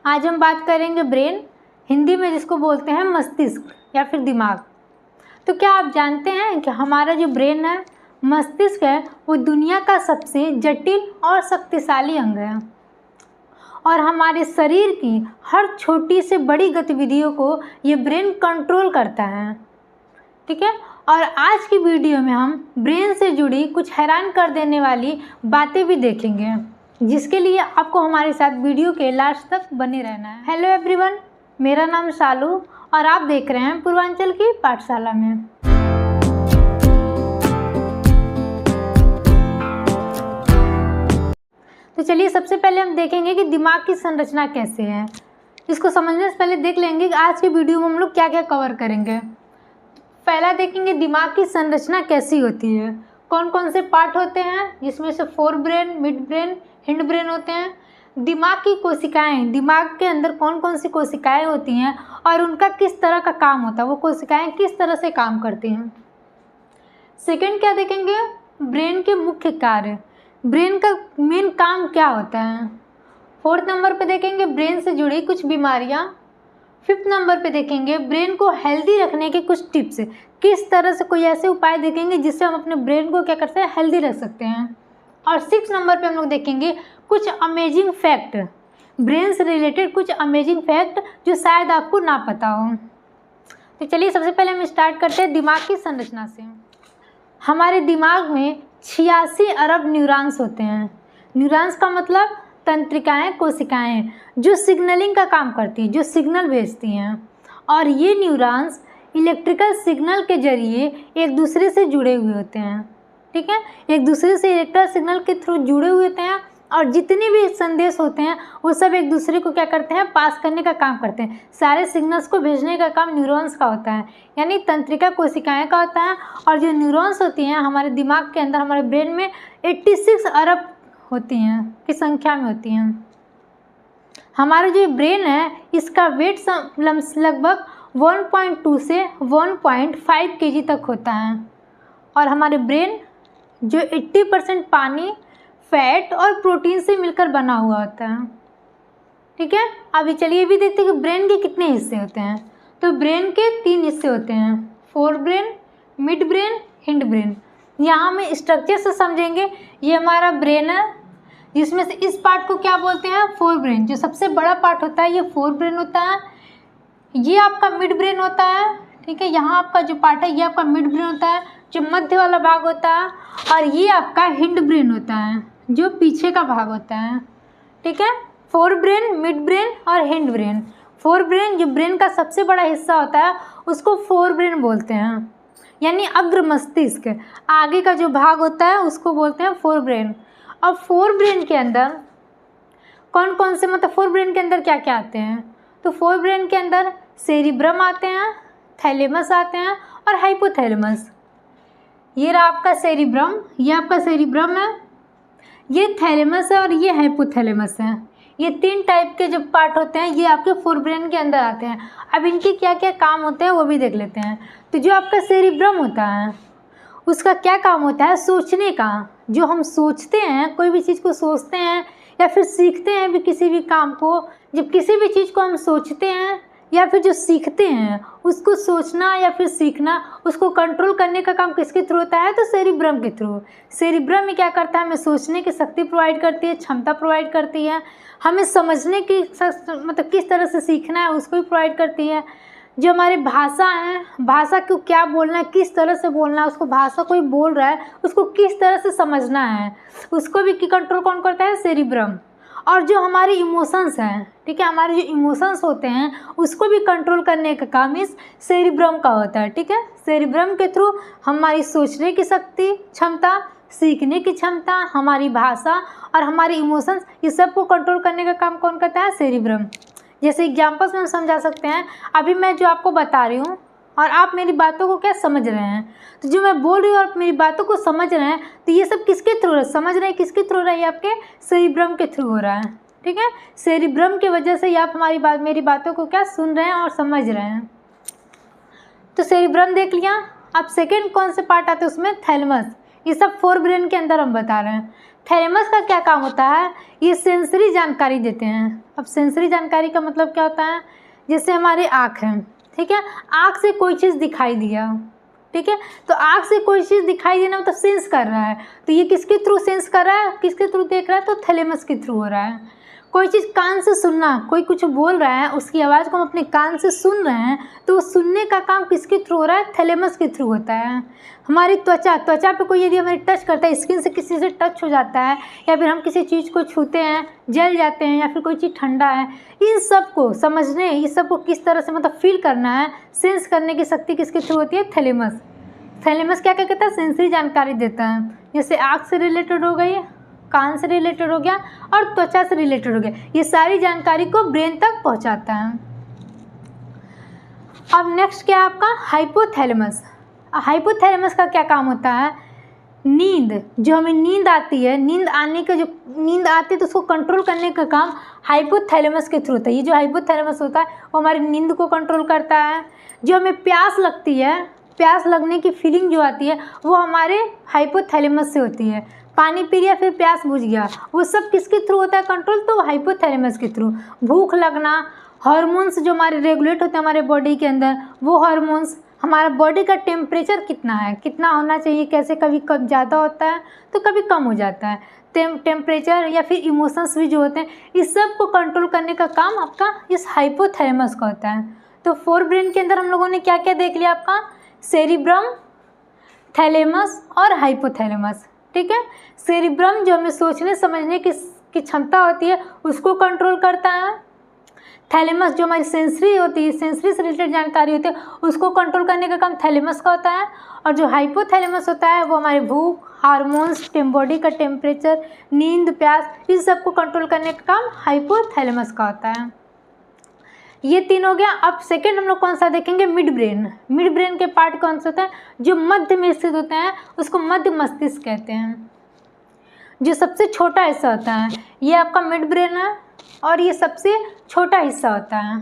आज हम बात करेंगे ब्रेन, हिंदी में जिसको बोलते हैं मस्तिष्क या फिर दिमाग। तो क्या आप जानते हैं कि हमारा जो ब्रेन है, मस्तिष्क है, वो दुनिया का सबसे जटिल और शक्तिशाली अंग है और हमारे शरीर की हर छोटी से बड़ी गतिविधियों को ये ब्रेन कंट्रोल करता है। ठीक है, और आज की वीडियो में हम ब्रेन से जुड़ी कुछ हैरान कर देने वाली बातें भी देखेंगे, जिसके लिए आपको हमारे साथ वीडियो के लास्ट तक बने रहना है। हेलो एवरीवन, मेरा नाम शालू और आप देख रहे हैं पूर्वांचल की पाठशाला में। तो चलिए सबसे पहले हम देखेंगे कि दिमाग की संरचना कैसे है। इसको समझने से पहले देख लेंगे कि आज की वीडियो में हम लोग क्या क्या कवर करेंगे। पहला देखेंगे दिमाग की संरचना कैसी होती है, कौन कौन से पार्ट होते हैं, जिसमें से fore brain, mid brain, hind brain होते हैं। दिमाग की कोशिकाएं, दिमाग के अंदर कौन कौन सी कोशिकाएं होती हैं और उनका किस तरह का काम होता है, वो कोशिकाएं किस तरह से काम करती हैं। सेकंड क्या देखेंगे, ब्रेन के मुख्य कार्य, ब्रेन का मेन काम क्या होता है। फोर्थ नंबर पे देखेंगे ब्रेन से जुड़ी कुछ बीमारियां। फिफ्थ नंबर पे देखेंगे ब्रेन को हेल्दी रखने के कुछ टिप्स, किस तरह से कोई ऐसे उपाय देखेंगे जिससे हम अपने ब्रेन को क्या करते हैं, हेल्दी रख सकते हैं। और सिक्स नंबर पे हम लोग देखेंगे कुछ अमेजिंग फैक्ट, ब्रेन से रिलेटेड कुछ अमेजिंग फैक्ट जो शायद आपको ना पता हो। तो चलिए सबसे पहले हम स्टार्ट करते हैं दिमाग की संरचना से। हमारे दिमाग में 86 अरब न्यूरॉन्स होते हैं। न्यूरॉन्स का मतलब तंत्रिकाएं, कोशिकाएं जो सिग्नलिंग का काम करती हैं, जो सिग्नल भेजती हैं। और ये न्यूरॉन्स इलेक्ट्रिकल सिग्नल के जरिए एक दूसरे से जुड़े हुए होते हैं। ठीक है, एक दूसरे से इलेक्ट्रिकल सिग्नल के थ्रू जुड़े हुए होते हैं और जितने भी संदेश होते हैं वो सब एक दूसरे को क्या करते हैं, पास करने का काम करते हैं। सारे सिग्नल्स को भेजने का काम न्यूरॉन्स का होता है, यानी तंत्रिका कोशिकाएं का होता है। और जो न्यूरॉन्स होती हैं हमारे दिमाग के अंदर, हमारे ब्रेन में 86 अरब होती हैं की संख्या में होती हैं। हमारा जो ब्रेन है इसका वेट लगभग 1.2 से 1.5 kg तक होता है। और हमारे ब्रेन जो 80% पानी, फैट और प्रोटीन से मिलकर बना हुआ होता है। ठीक है, अभी चलिए भी देखते हैं कि ब्रेन के कितने हिस्से होते हैं। तो ब्रेन के 3 हिस्से होते हैं, fore brain, mid brain, hind brain. यहाँ हम स्ट्रक्चर से समझेंगे। ये हमारा ब्रेन है जिसमें से इस पार्ट को क्या बोलते हैं, फोर ब्रेन। जो सबसे बड़ा पार्ट होता है ये फोर ब्रेन होता है। ये आपका मिड ब्रेन होता है। ठीक है, यहाँ आपका जो पार्ट है ये आपका मिड ब्रेन होता है, जो मध्य वाला भाग होता है। और ये आपका हिंड ब्रेन होता है, जो पीछे का भाग होता है। ठीक है, फोर ब्रेन, मिड ब्रेन और हिंड ब्रेन। फोर ब्रेन जो ब्रेन का सबसे बड़ा हिस्सा होता है उसको फोर ब्रेन बोलते हैं, यानी अग्र मस्तिष्क, आगे का जो भाग होता है उसको बोलते हैं फोर ब्रेन। अब फोर ब्रेन के अंदर कौन कौन से, मतलब फोर ब्रेन के अंदर क्या क्या आते हैं। तो फोर ब्रेन के अंदर सेरिब्रम आते हैं, थैलेमस आते हैं और हाइपोथैलेमस। ये रहा आपका सेरिब्रम, ये आपका सेरिब्रम है, ये थैलेमस है और ये हाइपोथैलेमस है। ये 3 टाइप के जो पार्ट होते हैं ये आपके फोर ब्रेन के अंदर आते हैं। अब इनके क्या क्या काम होते हैं वो भी देख लेते हैं। तो जो आपका सेरिब्रम होता है उसका क्या काम होता है, सोचने का। जो हम सोचते हैं, कोई भी चीज़ को सोचते हैं या फिर सीखते हैं भी, किसी भी काम को, जब किसी भी चीज़ को हम सोचते हैं या फिर जो सीखते हैं उसको सोचना या फिर सीखना, उसको कंट्रोल करने का काम किसके थ्रू होता है, तो सेरिब्रम के थ्रू। सेरिब्रम में क्या करता है, हमें सोचने की शक्ति प्रोवाइड करती है, क्षमता प्रोवाइड करती है, हमें समझने की मतलब किस तरह से सीखना है उसको भी प्रोवाइड करती है। जो हमारी भाषा है, भाषा को क्या बोलना है, किस तरह से बोलना है, उसको भाषा कोई बोल रहा है उसको किस तरह से समझना है, उसको भी कंट्रोल कौन करता है, सेरिब्रम। और जो हमारी इमोशंस हैं, ठीक है, हमारे जो इमोशंस होते हैं उसको भी कंट्रोल करने का काम इस सेरिब्रम का होता है। ठीक है, सेरिब्रम के थ्रू हमारी सोचने की शक्ति, क्षमता, सीखने की क्षमता, हमारी भाषा और हमारी इमोशंस, ये सब को कंट्रोल करने का काम कौन करता है, सेरिब्रम। जैसे एग्जाम्पल्स में हम समझा सकते हैं। अभी मैं जो आपको बता रही हूँ और आप मेरी बातों को क्या समझ रहे हैं, तो जो मैं बोल रही हूँ और मेरी बातों को समझ रहे हैं, तो ये सब किसके थ्रू है, समझ रहे हैं किसके थ्रू हो रहा है, ये आपके सेरिब्रम के थ्रू हो रहा है। ठीक है, सेरिब्रम की वजह से आप मेरी बातों को क्या सुन रहे हैं और समझ रहे हैं। तो सेरिब्रम देख लिया। अब सेकेंड कौन से पार्ट आते हैं उसमें, थैलेमस। ये सब फोर ब्रेन के अंदर हम बता रहे हैं। थैलेमस का क्या काम होता है, ये सेंसरी जानकारी देते हैं। अब सेंसरी जानकारी का मतलब क्या होता है, जैसे हमारी आँख है, ठीक है, आँख से कोई चीज़ दिखाई दिया, ठीक है, तो आँख से कोई चीज़ दिखाई देना मतलब सेंस कर रहा है, तो ये किसके थ्रू सेंस कर रहा है, किसके थ्रू देख रहा है, तो थैलेमस के थ्रू हो रहा है। कोई चीज़ कान से सुनना, कोई कुछ बोल रहा है, उसकी आवाज़ को हम अपने कान से सुन रहे हैं, तो वो सुनने का काम किसके थ्रू हो रहा है, थैलेमस के थ्रू होता है। हमारी त्वचा पे कोई यदि हमें टच करता है, स्किन से किसी से टच हो जाता है, या फिर हम किसी चीज़ को छूते हैं, जल जाते हैं, या फिर कोई चीज़ ठंडा है, इन सब को समझने, इस सब को किस तरह से मतलब फील करना है, सेंस करने की शक्ति किसके थ्रू होती है, थैलेमस। थैलेमस क्या कहता है, सेंसरी जानकारी देता है। जैसे आँख से रिलेटेड हो गई, कान से रिलेटेड हो गया और त्वचा से रिलेटेड हो गया, ये सारी जानकारी को ब्रेन तक पहुंचाता है। अब नेक्स्ट क्या है आपका, हाइपोथैलेमस। हाइपोथैलेमस का क्या काम होता है, नींद, जो हमें नींद आती है, नींद आती है तो उसको कंट्रोल करने का काम हाइपोथैलेमस के थ्रू होता है। ये जो हाइपोथैलेमस होता है वो हमारी नींद को कंट्रोल करता है। जो हमें प्यास लगती है, प्यास लगने की फीलिंग जो आती है वो हमारे हाइपोथैलेमस से होती है। पानी पी लिया फिर प्यास बुझ गया, वो सब किसके थ्रू होता है कंट्रोल, तो हाइपोथैलेमस के थ्रू। भूख लगना, हार्मोन्स जो हमारे रेगुलेट होते हैं हमारे बॉडी के अंदर, वो हार्मोन्स, हमारा बॉडी का टेम्परेचर कितना है, कितना होना चाहिए, कैसे कभी कब ज़्यादा होता है तो कभी कम हो जाता है, टेम्परेचर या फिर इमोशंस भी जो होते हैं, इस सब को कंट्रोल करने का काम आपका इस हाइपोथैलेमस का होता है। तो फोर ब्रेन के अंदर हम लोगों ने क्या क्या देख लिया, आपका सेरिब्रम, थैलेमस और हाइपोथैलेमस, ठीक है। सेरिब्रम जो हमें सोचने समझने की क्षमता होती है उसको कंट्रोल करता है। थैलेमस जो हमारी सेंसरी होती है, सेंसरी से रिलेटेड जानकारी होती है, उसको कंट्रोल करने का काम थैलेमस का होता है। और जो हाइपोथैलेमस होता है वो हमारे भूख, हार्मोन्स, बॉडी का टेम्परेचर, नींद, प्यास, इन सब को कंट्रोल करने का काम हाइपोथैलेमस का होता है। ये तीन हो गया। अब सेकंड हम लोग कौन सा देखेंगे, मिड ब्रेन। मिड ब्रेन के पार्ट कौन सा होता है, जो मध्य में स्थित होते हैं उसको मध्य मस्तिष्क कहते हैं। जो सबसे छोटा हिस्सा होता है ये आपका मिड ब्रेन है और ये सबसे छोटा हिस्सा होता है।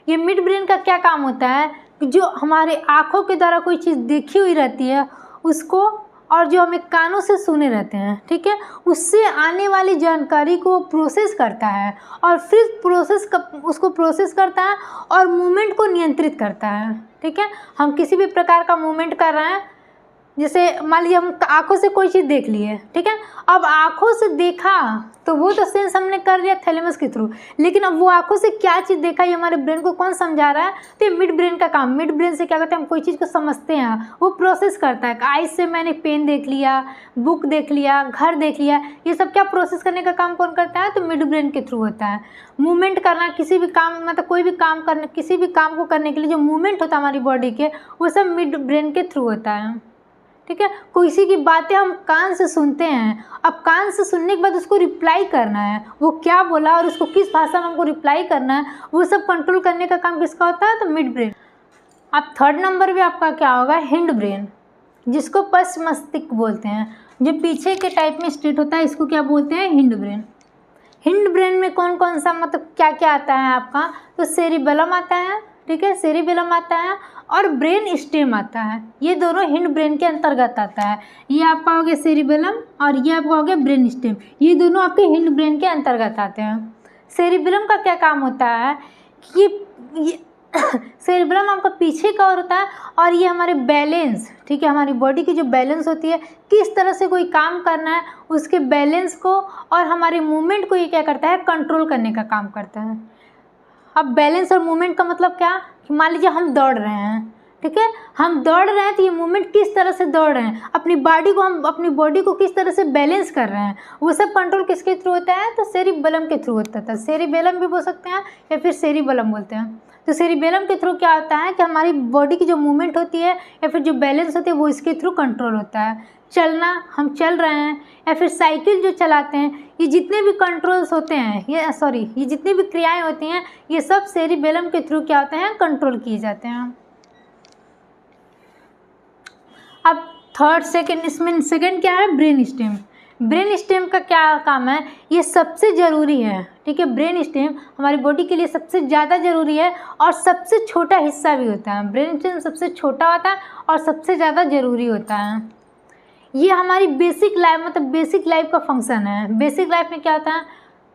ये मिड ब्रेन का क्या काम होता है, जो हमारे आँखों के द्वारा कोई चीज़ देखी हुई रहती है उसको, और जो हमें कानों से सुने रहते हैं, ठीक है, उससे आने वाली जानकारी को प्रोसेस करता है और फिर उसको प्रोसेस करता है और मूवमेंट को नियंत्रित करता है, ठीक है। हम किसी भी प्रकार का मूवमेंट कर रहे हैं, जैसे मान लीजिए हम आँखों से कोई चीज़ देख लिए, ठीक है, अब आँखों से देखा तो वो तो सेंस हमने कर लिया थैलेमस के थ्रू, लेकिन अब वो आँखों से क्या चीज़ देखा ये हमारे ब्रेन को कौन समझा रहा है, तो ये मिड ब्रेन का काम। मिड ब्रेन से क्या करते हैं, हम कोई चीज़ को समझते हैं, वो प्रोसेस करता है। आइज से मैंने पेन देख लिया, बुक देख लिया, घर देख लिया, ये सब क्या प्रोसेस करने का काम कौन करता है, तो मिड ब्रेन के थ्रू होता है। मूवमेंट करना, किसी भी काम, मतलब कोई भी काम करने, किसी भी काम को करने के लिए जो मूवमेंट होता है हमारी बॉडी के, वो सब मिड ब्रेन के थ्रू होता है, ठीक है। किसी की बातें हम कान से सुनते हैं, अब कान से सुनने के बाद उसको रिप्लाई करना है, वो क्या बोला और उसको किस भाषा में हमको रिप्लाई करना है, वो सब कंट्रोल करने का काम किसका होता है, तो मिड ब्रेन। अब थर्ड नंबर पे आपका क्या होगा, हिंड ब्रेन, जिसको पश्च मस्तिष्क बोलते हैं, जो पीछे के टाइप में स्ट्रेट होता है, इसको क्या बोलते हैं, हिंड ब्रेन। हिंड ब्रेन में कौन कौन सा मतलब क्या क्या आता है आपका, तो सेरिबेलम आता है, ठीक है, सेरिबेलम आता है और ब्रेन स्टेम आता है। ये दोनों हिंड ब्रेन के अंतर्गत आता है। ये आपका हो गया सेरिबेलम और ये आपका हो गया ब्रेन स्टेम, ये दोनों आपके हिंड ब्रेन के अंतर्गत आते हैं। सेरिबेलम का क्या काम होता है कि ये सेरिबेलम आपका पीछे का और होता है और ये हमारे बैलेंस, ठीक है, हमारी बॉडी की जो बैलेंस होती है, किस तरह से कोई काम करना है उसके बैलेंस को और हमारे मूवमेंट को ये क्या करता है, कंट्रोल करने का काम करता है। अब बैलेंस और मूवमेंट का मतलब क्या, कि मान लीजिए हम दौड़ रहे हैं, ठीक है, हम दौड़ रहे हैं तो ये मूवमेंट किस तरह से दौड़ रहे हैं, अपनी बॉडी को किस तरह से बैलेंस कर रहे हैं, वो सब कंट्रोल किसके थ्रू होता है, तो सेरिबेलम के थ्रू होता है। सेरिबेलम भी बोल सकते हैं या फिर सेरिबेलम बोलते हैं। तो सेरिबेलम के थ्रू क्या होता है कि हमारी बॉडी की जो मूवमेंट होती है या फिर जो बैलेंस होती है वो इसके थ्रू कंट्रोल होता है। चलना, हम चल रहे हैं या फिर साइकिल जो चलाते हैं, ये जितने भी कंट्रोल्स होते हैं, ये जितनी भी क्रियाएं होती हैं, ये सब सेरिबेलम के थ्रू क्या होते हैं, कंट्रोल किए जाते हैं। अब इसमें सेकंड क्या है, ब्रेन स्टेम। ब्रेन स्टेम का क्या काम है, ये सबसे ज़रूरी है, ठीक है। ब्रेन स्टेम हमारी बॉडी के लिए सबसे ज़्यादा ज़रूरी है और सबसे छोटा हिस्सा भी होता है। ब्रेन स्टेम सबसे छोटा होता है और सबसे ज़्यादा ज़रूरी होता है। ये हमारी बेसिक लाइफ मतलब बेसिक लाइफ का फंक्शन है। बेसिक लाइफ में क्या होता है,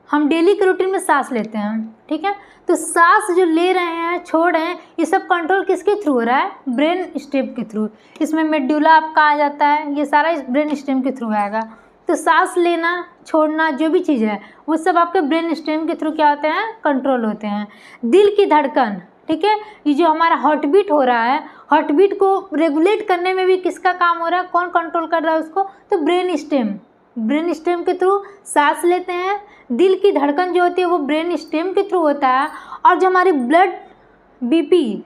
हम डेली के रूटीन में सांस लेते हैं, ठीक है। तो सांस जो ले रहे हैं, छोड़ रहे हैं, ये सब कंट्रोल किसके थ्रू हो रहा है, ब्रेन स्टेम के थ्रू। इसमें मेडुला आपका आ जाता है, ये सारा इस ब्रेन स्टेम के थ्रू आएगा। तो सांस लेना छोड़ना जो भी चीज़ है वो सब आपके ब्रेन स्टेम के थ्रू क्या होते हैं, कंट्रोल होते हैं। दिल की धड़कन, ठीक है, ये जो हमारा हार्ट बीट हो रहा है, हार्ट बीट को रेगुलेट करने में भी किसका काम हो रहा है, कौन कंट्रोल कर रहा है उसको, तो ब्रेन स्टेम। ब्रेन स्टेम के थ्रू सांस लेते हैं। दिल की धड़कन जो होती है वो ब्रेन स्टेम के थ्रू होता है। और जो हमारी ब्लड बीपी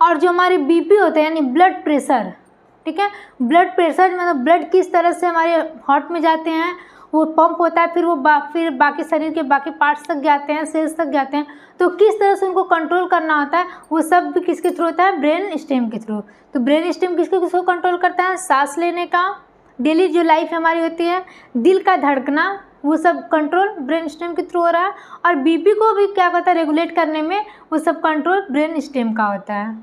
और जो हमारे बीपी होते हैं यानी ब्लड प्रेशर, ठीक है, ब्लड प्रेशर मतलब ब्लड किस तरह से हमारे हार्ट में जाते हैं, वो पंप होता है, फिर वो फिर बाकी शरीर के बाकी पार्ट्स तक जाते हैं, सेल्स तक जाते हैं। तो किस तरह से उनको कंट्रोल करना होता है वो सब भी किसके थ्रू होता है, ब्रेन स्टेम के थ्रू। तो ब्रेन स्टेम किसको कंट्रोल करता है, सांस लेने का, डेली जो लाइफ हमारी होती है, दिल का धड़कना, वो सब कंट्रोल ब्रेन स्टेम के थ्रू हो रहा है। और बीपी को भी क्या करता है, रेगुलेट करने में वो सब कंट्रोल ब्रेन स्टेम का होता है,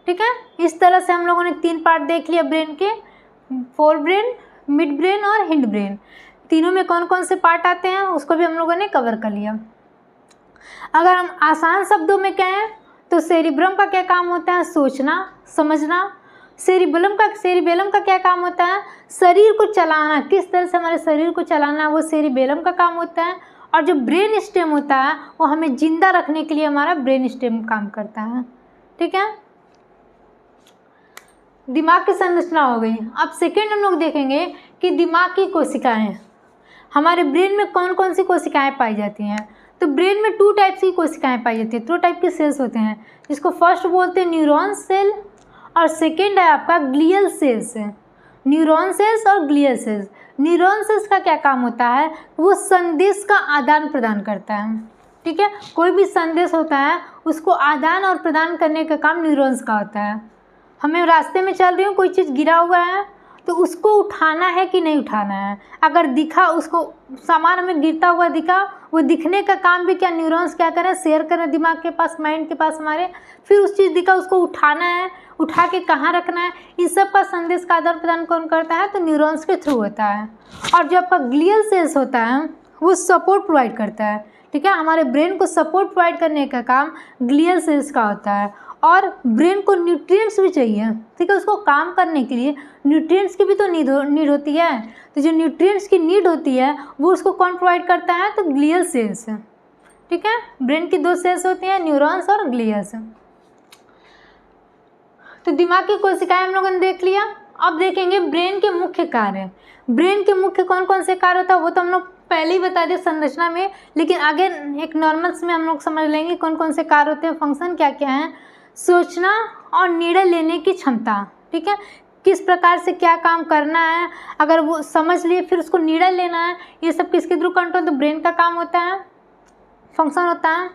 ठीक है। इस तरह से हम लोगों ने 3 पार्ट देख लिया ब्रेन के, फोर ब्रेन, मिड ब्रेन और हिंड ब्रेन। तीनों में कौन कौन से पार्ट आते हैं उसको भी हम लोगों ने कवर कर लिया। अगर हम आसान शब्दों में कहें तो सेरिब्रम का क्या काम होता है, सोचना समझना। सेरिबेलम का क्या काम होता है, शरीर को चलाना, किस तरह से हमारे शरीर को चलाना, वो सेरिबेलम का काम होता है। और जो ब्रेन स्टेम होता है वो हमें जिंदा रखने के लिए हमारा ब्रेन स्टेम काम करता है, ठीक है। दिमाग की संरचना हो गई। अब सेकेंड हम लोग देखेंगे कि दिमाग की कोशिकाएं, हमारे ब्रेन में कौन कौन सी कोशिकाएं पाई जाती हैं। तो ब्रेन में 2 टाइप्स की कोशिकाएं पाई जाती हैं, 2 टाइप के सेल्स होते हैं, जिसको फर्स्ट बोलते हैं न्यूरॉन सेल और सेकेंड है आपका ग्लियल सेल्स। न्यूरॉन सेल्स और ग्लियल सेल्स। न्यूरॉन सेल्स का क्या काम होता है, वो संदेश का आदान प्रदान करता है, ठीक है। कोई भी संदेश होता है उसको आदान और प्रदान करने का काम न्यूरॉन्स का होता है। हमें रास्ते में चल रही हूँ, कोई चीज़ गिरा हुआ है तो उसको उठाना है कि नहीं उठाना है। अगर दिखा, उसको सामान हमें गिरता हुआ दिखा, वो दिखने का काम भी क्या न्यूरॉन्स क्या करें, शेयर करें दिमाग के पास, माइंड के पास हमारे। फिर उस चीज़ दिखा, उसको उठाना है, उठा के कहाँ रखना है, इन सब का संदेश का आदान प्रदान कौन करता है, तो न्यूरॉन्स के थ्रू होता है। और जो आपका ग्लियल सेल्स होता है वो सपोर्ट प्रोवाइड करता है, ठीक है। हमारे ब्रेन को सपोर्ट प्रोवाइड करने का काम ग्लियल सेल्स का होता है। और ब्रेन को न्यूट्रिएंट्स भी चाहिए, ठीक है, उसको काम करने के लिए न्यूट्रिएंट्स की भी तो नीड होती है। तो जो न्यूट्रिएंट्स की नीड होती है वो उसको कौन प्रोवाइड करता है, तो ग्लियल सेल्स, ठीक है। ब्रेन की 2 सेल्स होती हैं, न्यूरॉन्स और ग्लियल्स। तो दिमाग की कोशिकाएं हम लोगों ने देख लिया। अब देखेंगे ब्रेन के मुख्य कार्य। ब्रेन के मुख्य कौन कौन से कार्य होता है वो तो हम लोग पहले ही बता दिए संरचना में, लेकिन आगे एक नॉर्मल्स में हम लोग समझ लेंगे कौन कौन से कार्य होते हैं, फंक्शन क्या क्या है। सोचना और निर्णय लेने की क्षमता, ठीक है, किस प्रकार से क्या काम करना है, अगर वो समझ लिए फिर उसको निर्णय लेना है, ये सब किसके थ्रू कंट्रोल, तो ब्रेन का काम होता है, फंक्शन होता है।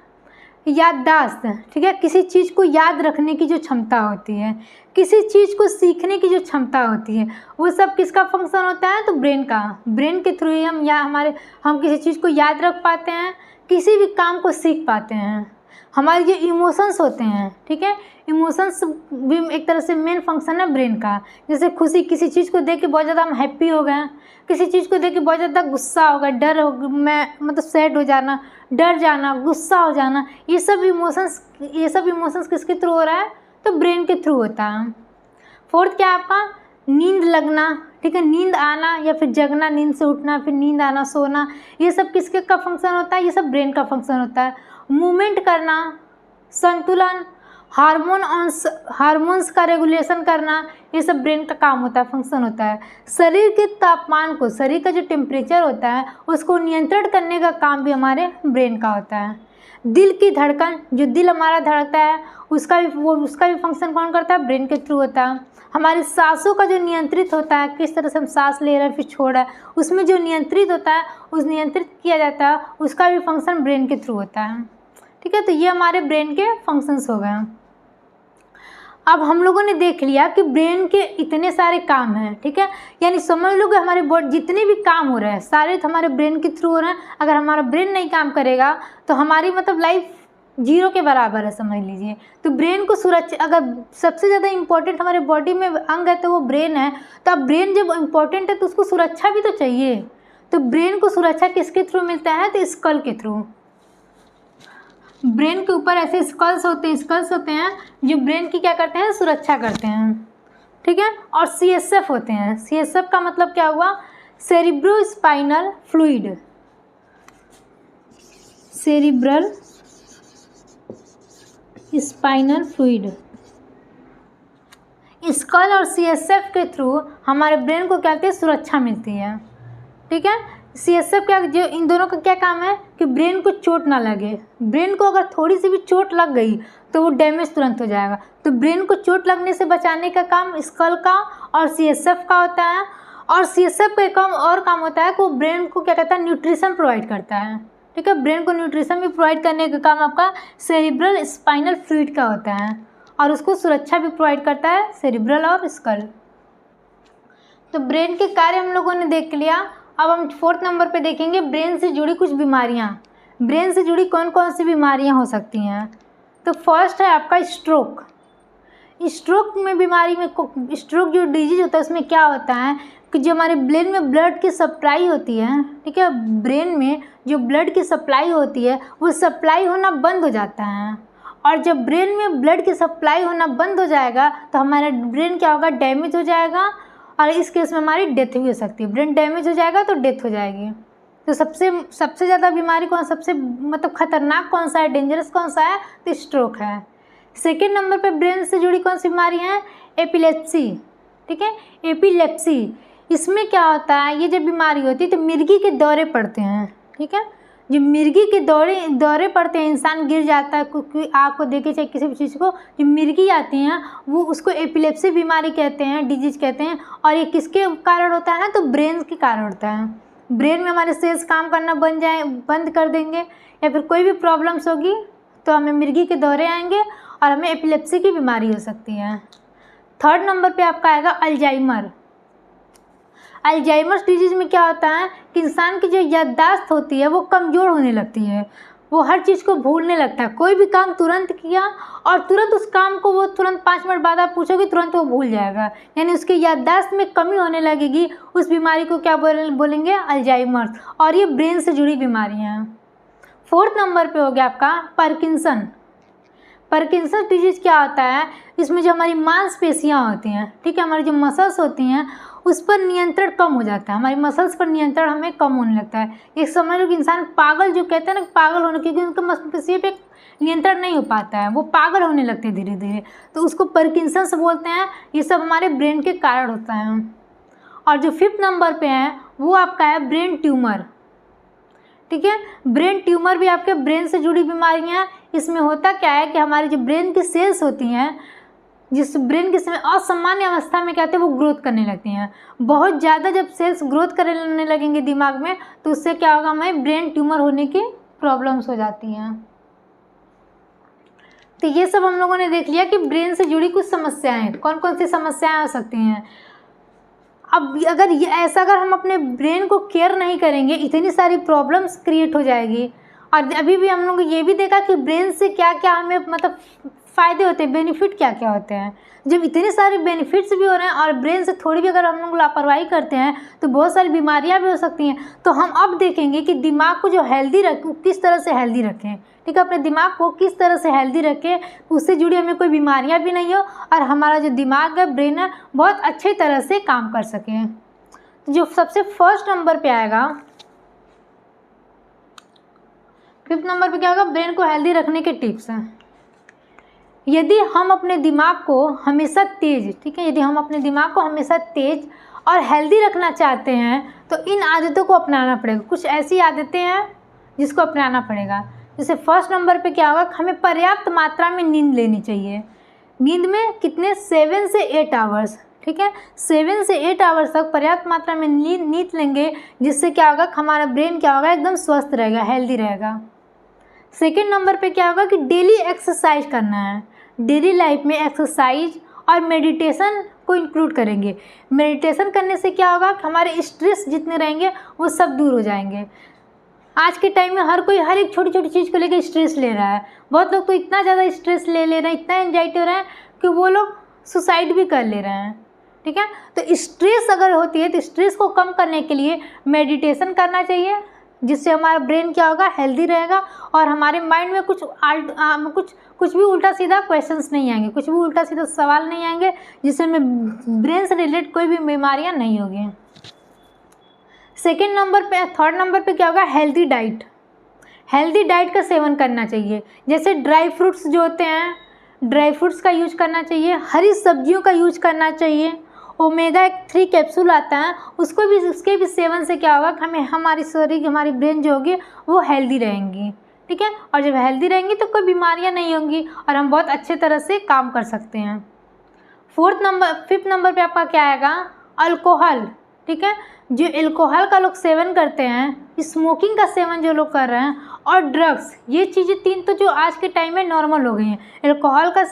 याददाश्त, ठीक है, किसी चीज़ को याद रखने की जो क्षमता होती है, किसी चीज़ को सीखने की जो क्षमता होती है, वो सब किसका फंक्शन होता है, तो ब्रेन का। ब्रेन के थ्रू ही हम किसी चीज़ को याद रख पाते हैं, किसी भी काम को सीख पाते हैं। हमारे जो इमोशंस होते हैं, ठीक है, इमोशंस भी एक तरह से मेन फंक्शन है ब्रेन का। जैसे खुशी, किसी चीज़ को देख के बहुत ज़्यादा हम हैप्पी हो गए, किसी चीज़ को देख के बहुत ज़्यादा गुस्सा हो गया, डर हो, मतलब सैड हो जाना, डर जाना, गुस्सा हो जाना, ये सब इमोशंस किसके थ्रू हो रहा है, तो ब्रेन के थ्रू होता है। फोर्थ क्या है आपका, नींद लगना, ठीक है, नींद आना या फिर जगना, नींद से उठना, फिर नींद आना, सोना, ये सब किसके का फंक्शन होता है, ये सब ब्रेन का फंक्शन होता है। मूवमेंट करना, संतुलन, हार्मोन्स का रेगुलेशन करना, ये सब ब्रेन का काम होता है, फंक्शन होता है। शरीर के तापमान को, शरीर का जो टेम्परेचर होता है उसको नियंत्रण करने का काम भी हमारे ब्रेन का होता है। दिल की धड़कन, जो दिल हमारा धड़कता है उसका भी फंक्शन कौन करता है, ब्रेन के थ्रू होता है। हमारी सांसों का जो नियंत्रित होता है, किस तरह से हम सांस ले रहे हैं फिर छोड़ रहे हैं, उसमें जो नियंत्रित होता है, उस नियंत्रित किया जाता है, उसका भी फंक्शन ब्रेन के थ्रू होता है, ठीक है। तो ये हमारे ब्रेन के फंक्शंस हो गए। अब हम लोगों ने देख लिया कि ब्रेन के इतने सारे काम हैं, ठीक है, यानी समझ लो कि हमारे बॉडी जितने भी काम हो रहे हैं सारे हमारे ब्रेन के थ्रू हो रहे हैं। अगर हमारा ब्रेन नहीं काम करेगा तो हमारी मतलब लाइफ जीरो के बराबर है समझ लीजिए। तो ब्रेन को सुरक्षित, अगर सबसे ज़्यादा इम्पोर्टेंट हमारे बॉडी में अंग है तो वो ब्रेन है। तो अब ब्रेन जब इम्पोर्टेंट है तो उसको सुरक्षा भी तो चाहिए। तो ब्रेन को सुरक्षा किसके थ्रू मिलता है? तो स्कल के थ्रू। ब्रेन के ऊपर ऐसे स्कल्स होते हैं जो ब्रेन की क्या करते हैं? सुरक्षा करते हैं, ठीक है। और CSF होते हैं। CSF का मतलब क्या हुआ? Cerebro spinal fluid. Cerebral spinal fluid. Skull और CSF के थ्रू हमारे ब्रेन को क्या कहते हैं? सुरक्षा मिलती है, ठीक है। CSF क्या, जो इन दोनों का क्या काम है कि ब्रेन को चोट ना लगे। ब्रेन को अगर थोड़ी सी भी चोट लग गई तो वो डैमेज तुरंत हो जाएगा। तो ब्रेन को चोट लगने से बचाने का काम स्कल का और CSF का होता है। और CSF का काम होता है कि वो ब्रेन को क्या कहता है? न्यूट्रिशन प्रोवाइड करता है, ठीक है। ब्रेन को न्यूट्रिशन भी प्रोवाइड करने का काम आपका सेरिब्रल स्पाइनल फ्लूइड का होता है और उसको सुरक्षा भी प्रोवाइड करता है सेरिब्रल और स्कल। तो ब्रेन के कार्य हम लोगों ने देख लिया। अब हम 4th नंबर पे देखेंगे ब्रेन से जुड़ी कुछ बीमारियां। ब्रेन से जुड़ी कौन कौन सी बीमारियां हो सकती हैं? तो फर्स्ट है आपका स्ट्रोक। स्ट्रोक में बीमारी में स्ट्रोक जो डिजीज होता है उसमें क्या होता है कि जो हमारे ब्रेन में ब्लड की सप्लाई होती है, ठीक है, ब्रेन में जो ब्लड की सप्लाई होती है वो सप्लाई होना बंद हो जाता है। और जब ब्रेन में ब्लड की सप्लाई होना बंद हो जाएगा तो हमारा ब्रेन क्या होगा? डैमेज हो जाएगा और इस केस में हमारी डेथ भी हो सकती है। ब्रेन डैमेज हो जाएगा तो डेथ हो जाएगी। तो सबसे ज़्यादा बीमारी सबसे मतलब खतरनाक कौन सा है? डेंजरस कौन सा है? तो स्ट्रोक है। सेकेंड नंबर पे ब्रेन से जुड़ी कौन सी बीमारी है? एपिलेप्सी, ठीक है। एपिलेप्सी, इसमें क्या होता है? ये जब बीमारी होती है तो मिर्गी के दौरे पड़ते हैं, ठीक है। जो मिर्गी के दौरे पड़ते हैं, इंसान गिर जाता है, क्योंकि आँख को देखे चाहे किसी भी चीज़ को, जो मिर्गी आती हैं वो उसको एपिलेप्सी बीमारी कहते हैं, डिजीज कहते हैं। और ये किसके कारण होता है? तो ब्रेन के कारण होता है। ब्रेन में हमारे सेल्स काम करना बंद कर देंगे या फिर कोई भी प्रॉब्लम्स होगी तो हमें मिर्गी के दौरे आएंगे और हमें एपिलेप्सी की बीमारी हो सकती है। 3rd नंबर पे आपका आएगा अल्जाइमर। अल्जाइमर्स डिजीज़ में क्या होता है कि इंसान की जो याददाश्त होती है वो कमज़ोर होने लगती है। वो हर चीज़ को भूलने लगता है। कोई भी काम तुरंत किया और तुरंत उस काम को वो तुरंत 5 मिनट बाद आप पूछोगे तुरंत वो भूल जाएगा, यानी उसकी याददाश्त में कमी होने लगेगी। उस बीमारी को क्या बोलेंगे? अल्जाइमर्स। और ये ब्रेन से जुड़ी बीमारियाँ हैं। 4th नंबर पे हो गया आपका पार्किंसन। पार्किंसन डिजीज़ क्या होता है? इसमें जो हमारी मांसपेशियाँ होती हैं, ठीक है, हमारी जो मसल्स होती हैं उस पर नियंत्रण कम हो जाता है। हमारी मसल्स पर नियंत्रण हमें कम होने लगता है। एक समझ लो कि इंसान पागल, जो कहते हैं ना पागल होने, क्योंकि उनका मांसपेशियों पे नियंत्रण नहीं हो पाता है, वो पागल होने लगते हैं धीरे धीरे, तो उसको पार्किंसंस बोलते हैं। ये सब हमारे ब्रेन के कारण होता है। और जो 5th नंबर पे है वो आपका है ब्रेन ट्यूमर, ठीक है। ब्रेन ट्यूमर भी आपके ब्रेन से जुड़ी बीमारियाँ। इसमें होता क्या है कि हमारी जो ब्रेन की सेल्स होती हैं, जिस ब्रेन के समय असामान्य अवस्था में क्या होते हैं, वो ग्रोथ करने लगती हैं। बहुत ज़्यादा जब सेल्स ग्रोथ करने लगेंगे दिमाग में तो उससे क्या होगा? हमें ब्रेन ट्यूमर होने की प्रॉब्लम्स हो जाती हैं। तो ये सब हम लोगों ने देख लिया कि ब्रेन से जुड़ी कुछ समस्याएं, कौन कौन सी समस्याएं आ सकती हैं। अब अगर हम अपने ब्रेन को केयर नहीं करेंगे, इतनी सारी प्रॉब्लम्स क्रिएट हो जाएगी। और अभी भी हम लोग ये भी देखा कि ब्रेन से क्या क्या हमें मतलब फ़ायदे होते हैं, बेनिफिट क्या क्या होते हैं। जब इतने सारे बेनिफिट्स भी हो रहे हैं और ब्रेन से थोड़ी भी अगर हम लोग लापरवाही करते हैं तो बहुत सारी बीमारियां भी हो सकती हैं। तो हम अब देखेंगे कि दिमाग को जो हेल्दी रखें, किस तरह से हेल्दी रखें, ठीक है। अपने दिमाग को किस तरह से हेल्दी रखें, उससे जुड़ी हमें कोई बीमारियां भी नहीं हो और हमारा जो दिमाग है, ब्रेन है, बहुत अच्छी तरह से काम कर सकें। तो जो सबसे फर्स्ट नंबर पे आएगा, 5th नंबर पे क्या होगा? ब्रेन को हेल्दी रखने के टिप्स हैं। यदि हम अपने दिमाग को हमेशा तेज, ठीक है, यदि हम अपने दिमाग को हमेशा तेज और हेल्दी रखना चाहते हैं तो इन आदतों को अपनाना पड़ेगा। कुछ ऐसी आदतें हैं जिसको अपनाना पड़ेगा। जैसे 1st नंबर पे क्या होगा? हमें पर्याप्त मात्रा में नींद लेनी चाहिए। नींद में कितने? 7 से 8 आवर्स, ठीक है। 7 से 8 आवर्स तक पर्याप्त मात्रा में नींद लेंगे, जिससे क्या होगा? हमारा ब्रेन क्या होगा? एकदम स्वस्थ रहेगा, हेल्दी रहेगा। 2nd नंबर पे क्या होगा कि डेली एक्सरसाइज करना है। डेली लाइफ में एक्सरसाइज और मेडिटेशन को इंक्लूड करेंगे। मेडिटेशन करने से क्या होगा कि हमारे स्ट्रेस जितने रहेंगे वो सब दूर हो जाएंगे। आज के टाइम में हर कोई हर एक छोटी छोटी चीज़ को लेकर स्ट्रेस ले रहा है। बहुत लोग तो इतना ज़्यादा स्ट्रेस ले रहे हैं, इतना एंजाइटी हो रहा है कि वो लोग सुसाइड भी कर ले रहे हैं। ठीक है, तो स्ट्रेस अगर होती है तो स्ट्रेस को कम करने के लिए मेडिटेशन करना चाहिए, जिससे हमारा ब्रेन क्या होगा, हेल्दी रहेगा और हमारे माइंड में कुछ भी उल्टा सीधा क्वेश्चंस नहीं आएंगे, कुछ भी उल्टा सीधा सवाल नहीं आएंगे, जिससे हमें ब्रेन से रिलेटेड कोई भी बीमारियां नहीं होगी। सेकेंड नंबर पे, थर्ड नंबर पे क्या होगा, हेल्दी डाइट। हेल्दी डाइट का सेवन करना चाहिए, जैसे ड्राई फ्रूट्स जो होते हैं, ड्राई फ्रूट्स का यूज करना चाहिए, हरी सब्जियों का यूज करना चाहिए। ओमेगा 3 कैप्सूल आता है, उसके भी सेवन से क्या होगा, हमें हमारी शरीर, हमारी ब्रेन जो होगी वो हेल्दी रहेंगी। ठीक है, और जब हेल्दी रहेंगी तो कोई बीमारियां नहीं होंगी और हम बहुत अच्छे तरह से काम कर सकते हैं। फिफ्थ नंबर पे आपका क्या आएगा, अल्कोहल। ठीक है, जो अल्कोहल का लोग सेवन करते हैं, स्मोकिंग का सेवन जो लोग कर रहे हैं, और ड्रग्स, ये चीज़ें तीन तो जो आज के टाइम में नॉर्मल हो गई हैं। अल्कोहल का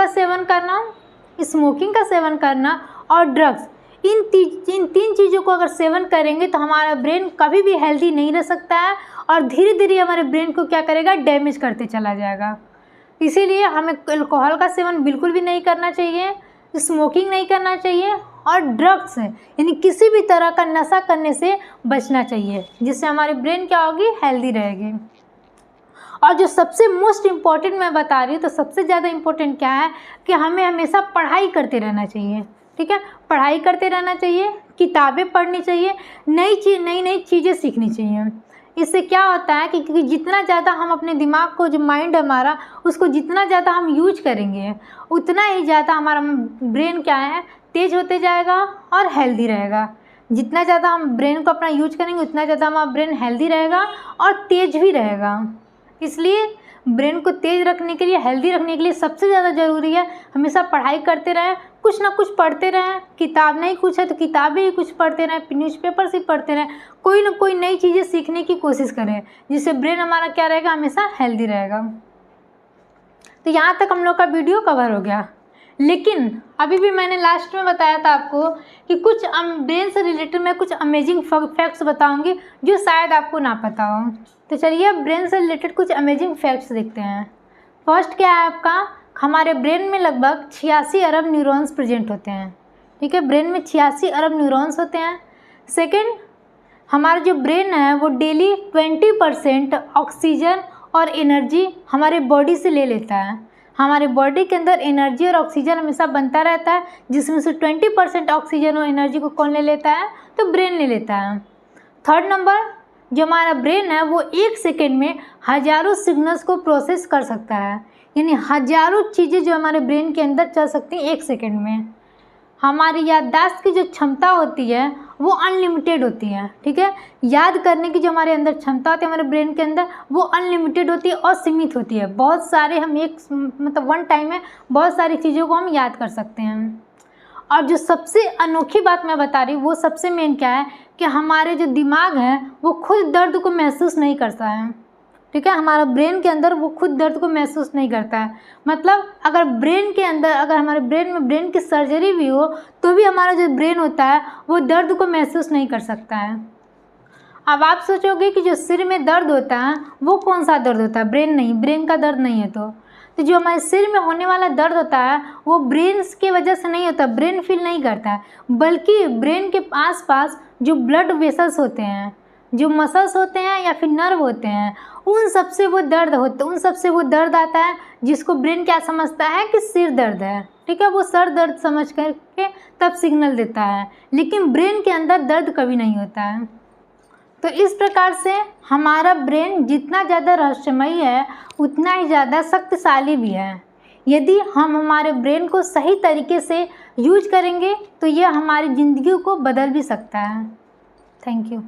सेवन करना, स्मोकिंग का सेवन करना और ड्रग्स, इन तीन चीज़ों को अगर सेवन करेंगे तो हमारा ब्रेन कभी भी हेल्दी नहीं रह सकता है और धीरे धीरे हमारे ब्रेन को क्या करेगा, डैमेज करते चला जाएगा। इसीलिए हमें अल्कोहल का सेवन बिल्कुल भी नहीं करना चाहिए, स्मोकिंग नहीं करना चाहिए और ड्रग्स यानी किसी भी तरह का नशा करने से बचना चाहिए, जिससे हमारी ब्रेन क्या होगी, हेल्दी रहेगी। और जो सबसे मोस्ट इम्पॉर्टेंट मैं बता रही हूँ, तो सबसे ज़्यादा इम्पोर्टेंट क्या है कि हमें हमेशा पढ़ाई करते रहना चाहिए। ठीक है, पढ़ाई करते रहना चाहिए, किताबें पढ़नी चाहिए, नई चीज़ें सीखनी चाहिए। इससे क्या होता है कि जितना ज़्यादा हम अपने दिमाग को, जो माइंड हमारा, उसको जितना ज़्यादा हम यूज करेंगे, उतना ही ज़्यादा हमारा ब्रेन क्या है, तेज़ होते जाएगा और हेल्दी रहेगा। जितना ज़्यादा हम ब्रेन को अपना यूज करेंगे, उतना ज़्यादा हमारा ब्रेन हेल्दी रहेगा और तेज़ भी रहेगा। इसलिए ब्रेन को तेज़ रखने के लिए, हेल्दी रखने के लिए सबसे ज़्यादा ज़रूरी है हमेशा पढ़ाई करते रहें, कुछ ना कुछ पढ़ते रहें। किताब नहीं कुछ है तो किताबें ही कुछ पढ़ते रहें, न्यूज़पेपर्स ही पढ़ते रहें, कोई ना कोई नई चीज़ें सीखने की कोशिश करें, जिससे ब्रेन हमारा क्या रहेगा, हमेशा हेल्दी रहेगा। तो यहाँ तक हम लोग का वीडियो कवर हो गया, लेकिन अभी भी मैंने लास्ट में बताया था आपको कि कुछ ब्रेन से रिलेटेड मैं कुछ अमेजिंग फैक्ट्स बताऊंगी जो शायद आपको ना पता हो। तो चलिए ब्रेन से रिलेटेड कुछ अमेजिंग फैक्ट्स देखते हैं। फर्स्ट क्या है आपका, हमारे ब्रेन में लगभग 86 अरब न्यूरॉन्स प्रेजेंट होते हैं। ठीक है, ब्रेन में 86 अरब न्यूरॉन्स होते हैं। सेकेंड, हमारा जो ब्रेन है वो डेली 20% ऑक्सीजन और एनर्जी हमारे बॉडी से ले लेता है। हमारे बॉडी के अंदर एनर्जी और ऑक्सीजन हमेशा बनता रहता है, जिसमें से 20% ऑक्सीजन और एनर्जी को कौन ले लेता है, तो ब्रेन ले लेता है। थर्ड नंबर, जो हमारा ब्रेन है वो 1 सेकेंड में हज़ारों सिग्नल्स को प्रोसेस कर सकता है, यानी हज़ारों चीज़ें जो हमारे ब्रेन के अंदर चल सकती हैं 1 सेकेंड में। हमारी याददाश्त की जो क्षमता होती है वो अनलिमिटेड होती है। ठीक है, याद करने की जो हमारे अंदर क्षमता होती है हमारे ब्रेन के अंदर, वो अनलिमिटेड होती है और सीमित होती है। बहुत सारे हम वन टाइम में बहुत सारी चीज़ों को हम याद कर सकते हैं। और जो सबसे अनोखी बात मैं बता रही हूँ, वो सबसे मेन क्या है कि हमारे जो दिमाग है वो खुद दर्द को महसूस नहीं करता है। ठीक है, हमारा ब्रेन के अंदर वो खुद दर्द को महसूस नहीं करता है। मतलब अगर ब्रेन के अंदर, अगर हमारे ब्रेन में ब्रेन की सर्जरी भी हो तो भी हमारा जो ब्रेन होता है वो दर्द को महसूस नहीं कर सकता है। अब आप सोचोगे कि जो सिर में दर्द होता है वो कौन सा दर्द होता है, ब्रेन नहीं, ब्रेन का दर्द नहीं है। तो जो हमारे सिर में होने वाला दर्द होता है वो ब्रेन की वजह से नहीं होता, ब्रेन फील नहीं करता है, बल्कि ब्रेन के आसपास जो ब्लड वेसल्स होते हैं, जो मसल्स होते हैं या फिर नर्व होते हैं, उन सबसे वो दर्द आता है, जिसको ब्रेन क्या समझता है कि सिर दर्द है। ठीक है, वो सर दर्द समझ करके तब सिग्नल देता है, लेकिन ब्रेन के अंदर दर्द कभी नहीं होता है। तो इस प्रकार से हमारा ब्रेन जितना ज़्यादा रहस्यमयी है उतना ही ज़्यादा शक्तिशाली भी है। यदि हम हमारे ब्रेन को सही तरीके से यूज करेंगे तो यह हमारी ज़िंदगी को बदल भी सकता है। Thank you.